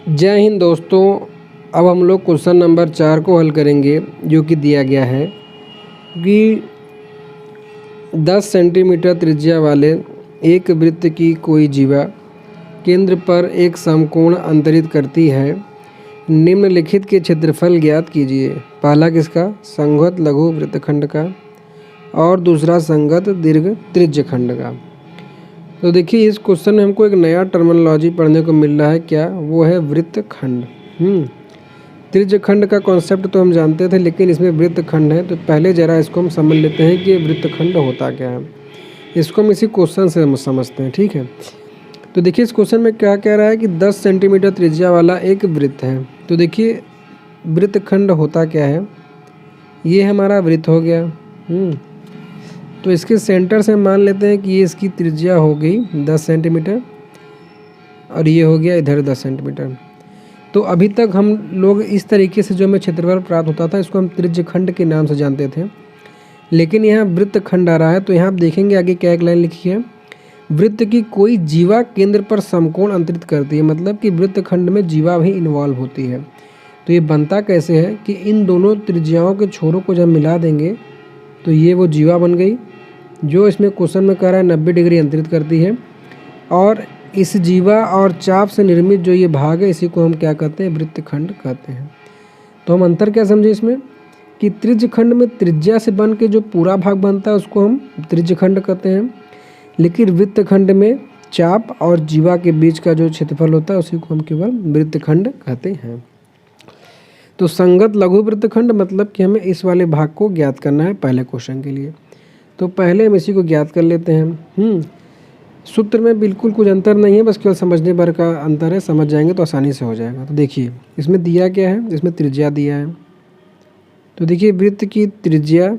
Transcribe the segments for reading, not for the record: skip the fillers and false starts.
जय हिंद दोस्तों। अब हम लोग क्वेश्चन नंबर 4 को हल करेंगे, जो कि दिया गया है कि 10 सेंटीमीटर त्रिज्या वाले एक वृत्त की कोई जीवा केंद्र पर एक समकोण अंतरित करती है। निम्नलिखित के क्षेत्रफल ज्ञात कीजिए। पहला किसका? संगत लघु वृत्तखंड का, और दूसरा संगत दीर्घ त्रिज्यखंड का। तो देखिए, इस क्वेश्चन में हमको एक नया टर्मिनोलॉजी पढ़ने को मिल रहा है। क्या वो है? वृत्तखंड। त्रिज्यखंड का कॉन्सेप्ट तो हम जानते थे, लेकिन इसमें वृत्तखंड है। तो पहले ज़रा इसको हम समझ लेते हैं कि वृत्तखंड होता क्या है। इसको हम इसी क्वेश्चन से समझते हैं, ठीक है। तो देखिए, इस क्वेश्चन में क्या कह रहा है कि 10 सेंटीमीटर त्रिज्या वाला एक वृत्त है। तो देखिए, वृत्तखंड होता क्या है। ये हमारा वृत्त हो गया। तो इसके सेंटर से मान लेते हैं कि ये इसकी त्रिज्या हो गई 10 सेंटीमीटर, और ये हो गया इधर 10 सेंटीमीटर। तो अभी तक हम लोग इस तरीके से जो हमें क्षेत्रफल प्राप्त होता था, इसको हम त्रिज्यखंड के नाम से जानते थे। लेकिन यहाँ वृत्तखंड आ रहा है, तो यहाँ आप देखेंगे आगे क्या एक लाइन लिखी है, वृत्त की कोई जीवा केंद्र पर समकोण अंतरित करती है। मतलब कि वृत्तखंड में जीवा भी इन्वॉल्व होती है। तो ये बनता कैसे है कि इन दोनों त्रिज्याओं के छोरों को जब मिला देंगे तो ये वो जीवा बन गई, जो इसमें क्वेश्चन में कह रहा है 90 डिग्री अंतरित करती है। और इस जीवा और चाप से निर्मित जो ये भाग है, इसी को हम क्या कहते हैं? वृत्तखंड कहते हैं। तो हम अंतर क्या समझे इसमें कि त्रिज्यखंड में त्रिज्या से बन के जो पूरा भाग बनता है उसको हम त्रिज्यखंड कहते हैं, लेकिन वृत्तखंड में चाप और जीवा के बीच का जो क्षेत्रफल होता है उसी को हम केवल वृत्तखंड कहते हैं। तो संगत लघु वृत्तखंड मतलब कि हमें इस वाले भाग को ज्ञात करना है पहले क्वेश्चन के लिए। तो पहले हम इसी को ज्ञात कर लेते हैं। सूत्र में बिल्कुल कुछ अंतर नहीं है, बस केवल समझने भर का अंतर है। समझ जाएंगे तो आसानी से हो जाएगा। तो देखिए, इसमें दिया क्या है, इसमें त्रिज्या दिया है। तो देखिए, वृत्त की त्रिज्या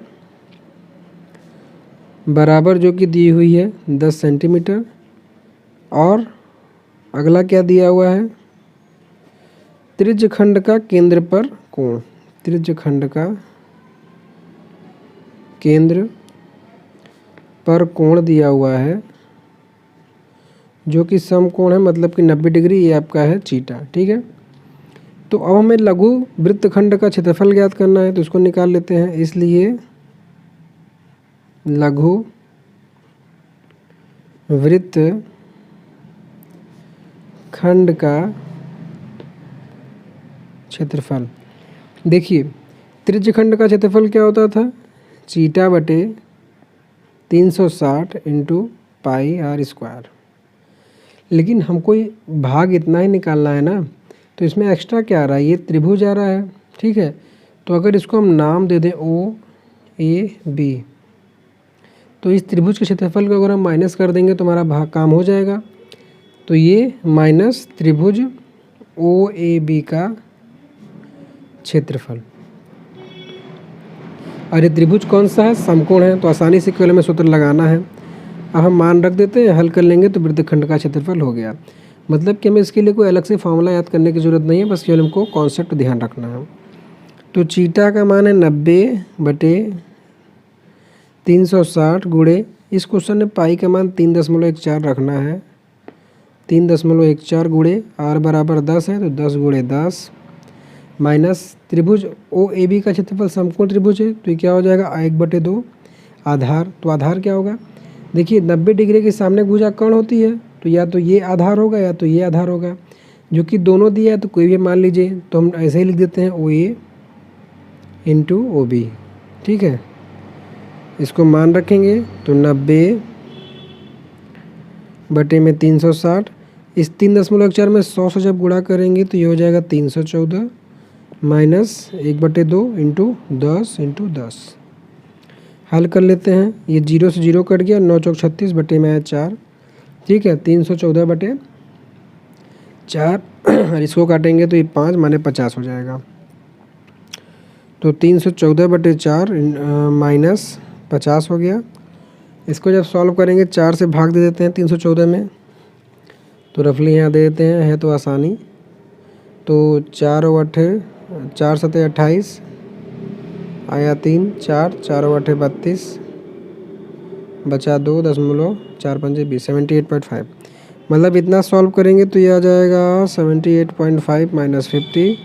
बराबर जो कि दी हुई है 10 सेंटीमीटर, और अगला क्या दिया हुआ है, त्रिज्यखंड का केंद्र पर कोण। त्रिज्यखंड का केंद्र पर कोण दिया हुआ है, जो कि समकोण है, मतलब कि 90 डिग्री। ये आपका है चीटा, ठीक है। तो अब हमें लघु वृत्तखंड का क्षेत्रफल ज्ञात करना है, तो इसको निकाल लेते हैं। इसलिए लघु वृत्तखंड का क्षेत्रफल। देखिए, त्रिज्यखंड का क्षेत्रफल क्या होता था? चीटा बटे 360 इंटू पाई आर स्क्वायर। लेकिन हमको भाग इतना ही निकालना है ना, तो इसमें एक्स्ट्रा क्या आ रहा है? ये त्रिभुज आ रहा है, ठीक है। तो अगर इसको हम नाम दे दें ओ ए बी, तो इस त्रिभुज के क्षेत्रफल को अगर हम माइनस कर देंगे तो हमारा भाग काम हो जाएगा। तो ये माइनस त्रिभुज ओ ए बी का क्षेत्रफल। और ये त्रिभुज कौन सा है? समकोण है। तो आसानी से केवल हमें सूत्र लगाना है। अब हम मान रख देते हैं, हल कर लेंगे तो वृत्तखंड का क्षेत्रफल हो गया। मतलब कि हमें इसके लिए कोई अलग से फॉर्मूला याद करने की ज़रूरत नहीं है, बस केवल हमको कॉन्सेप्ट ध्यान रखना है। तो चीटा का मान है 90 बटे 360 गुणे, इस क्वेश्चन में पाई का मान 3.14 रखना है। 3.14 गुणे आर बराबर 10 है, तो 10 गुणे 10 माइनस त्रिभुज ओ ए बी का क्षेत्रफल समकोण त्रिभुज है, तो ये क्या हो जाएगा? 1/2 आधार। तो आधार क्या होगा? देखिए, 90 डिग्री के सामने भुजा कौन होती है? तो या तो ये आधार होगा या तो ये आधार होगा, जो कि दोनों दिया है। तो कोई भी मान लीजिए, तो हम ऐसे ही लिख देते हैं ओ ए इंटू ओ बी, ठीक है। इसको मान रखेंगे तो 90 बटे में 360, इस 3.4 में 100 से जब गुणा करेंगे तो ये हो जाएगा 314 माइनस 1/2 इंटू 10 हल कर लेते हैं। ये 0 से 0 कट गया, 9 चौक 36 बटे में 4, ठीक है। 314 बटे 4 और इसको काटेंगे तो ये 5 माने 50 हो जाएगा। तो 314 बटे 4 माइनस 50 हो गया। इसको जब सॉल्व करेंगे 4 से भाग दे देते हैं 314 में, तो रफली यहाँ दे देते हैं, है तो आसानी। तो 4 और 8 4 सते 28 आया 3 4 4 और 8 32 बचा 2.4 5 20 78.5 मतलब इतना सॉल्व करेंगे तो ये आ जाएगा 78.5 माइनस 50,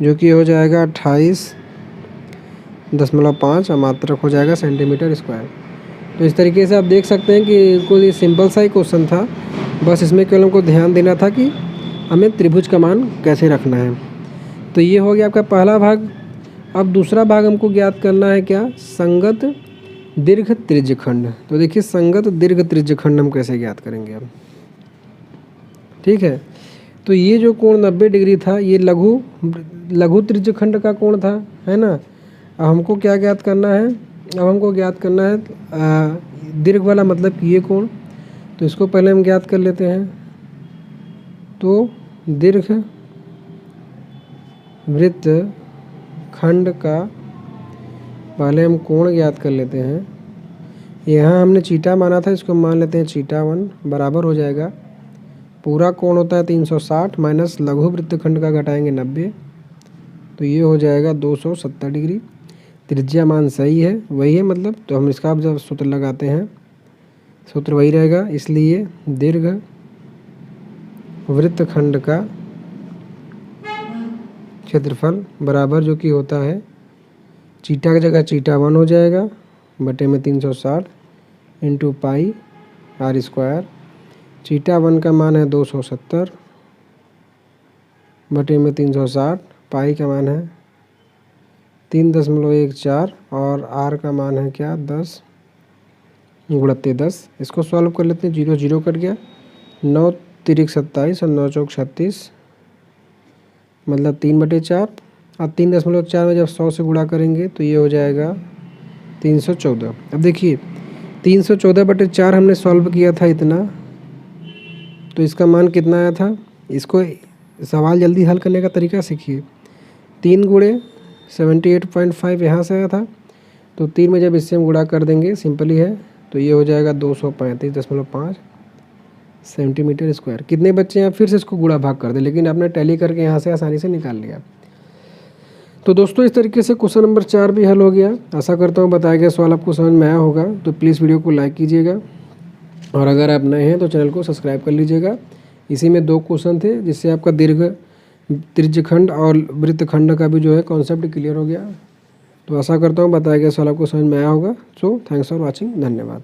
जो कि हो जाएगा 28.5 मात्रक हो जाएगा सेंटीमीटर स्क्वायर। तो इस तरीके से आप देख सकते हैं कि कोई सिंपल सा ही क्वेश्चन था, बस इसमें केवल हमको ध्यान देना था कि हमें त्रिभुज का मान कैसे रखना है। तो ये हो गया आपका पहला भाग। अब दूसरा भाग हमको ज्ञात करना है क्या, संगत दीर्घ त्रिज्यखंड। तो देखिए संगत दीर्घ त्रिज्यखंड हम कैसे ज्ञात करेंगे अब, ठीक है। तो ये जो कोण 90 डिग्री था ये लघु त्रिज्यखंड का कोण था, है ना। अब हमको क्या ज्ञात करना है, अब हमको ज्ञात करना है दीर्घ वाला, मतलब कि ये कोण। तो इसको पहले हम ज्ञात कर लेते हैं। तो दीर्घ वृत्त खंड का पहले हम कोण ज्ञात कर लेते हैं। यहाँ हमने चीटा माना था, इसको मान लेते हैं चीटा 1 बराबर हो जाएगा, पूरा कोण होता है 360 माइनस लघु वृत्तखंड का घटाएंगे 90, तो ये हो जाएगा 270 डिग्री। त्रिज्या मान सही है, वही है मतलब, तो हम इसका जब सूत्र लगाते हैं सूत्र वही रहेगा, इसलिए दीर्घ वृत्तखंड का क्षेत्रफल बराबर जो कि होता है चीटा की जगह चीटा 1 हो जाएगा बटे में 360 इंटू पाई आर स्क्वायर। चीटा 1 का मान है 270 बटे में 360, पाई का मान है 3.14 और आर का मान है क्या 10 गुणित 10। इसको सॉल्व कर लेते हैं, 0 0 कट गया, 9 तिरिक 27 और 9 चौक 36, मतलब 3/4। अब 3.4 में जब 100 से गुणा करेंगे तो ये हो जाएगा 314। अब देखिए 314/4 हमने सॉल्व किया था इतना, तो इसका मान कितना आया था। इसको सवाल जल्दी हल करने का तरीका सीखिए। 3 गुणे 78.5 यहाँ से आया था, तो 3 में जब इससे हम गुणा कर देंगे, सिंपली है, तो ये हो जाएगा 235.5 सेंटीमीटर स्क्वायर। कितने बच्चे हैं, फिर से इसको गुणा भाग कर दें, लेकिन आपने टैली करके यहाँ से आसानी से निकाल लिया। तो दोस्तों इस तरीके से क्वेश्चन नंबर 4 भी हल हो गया। आशा करता हूँ बताया गया सवाल आपको समझ में आया होगा। तो प्लीज़ वीडियो को लाइक कीजिएगा, और अगर आप नए हैं तो चैनल को सब्सक्राइब कर लीजिएगा। इसी में 2 क्वेश्चन थे, जिससे आपका दीर्घ त्रिज्यखंड और वृत्तखंड का भी जो है कॉन्सेप्ट क्लियर हो गया। तो आशा करता हूँ बताया गया सवाल आपको समझ में आया होगा। सो थैंक्स फॉर वॉचिंग, धन्यवाद।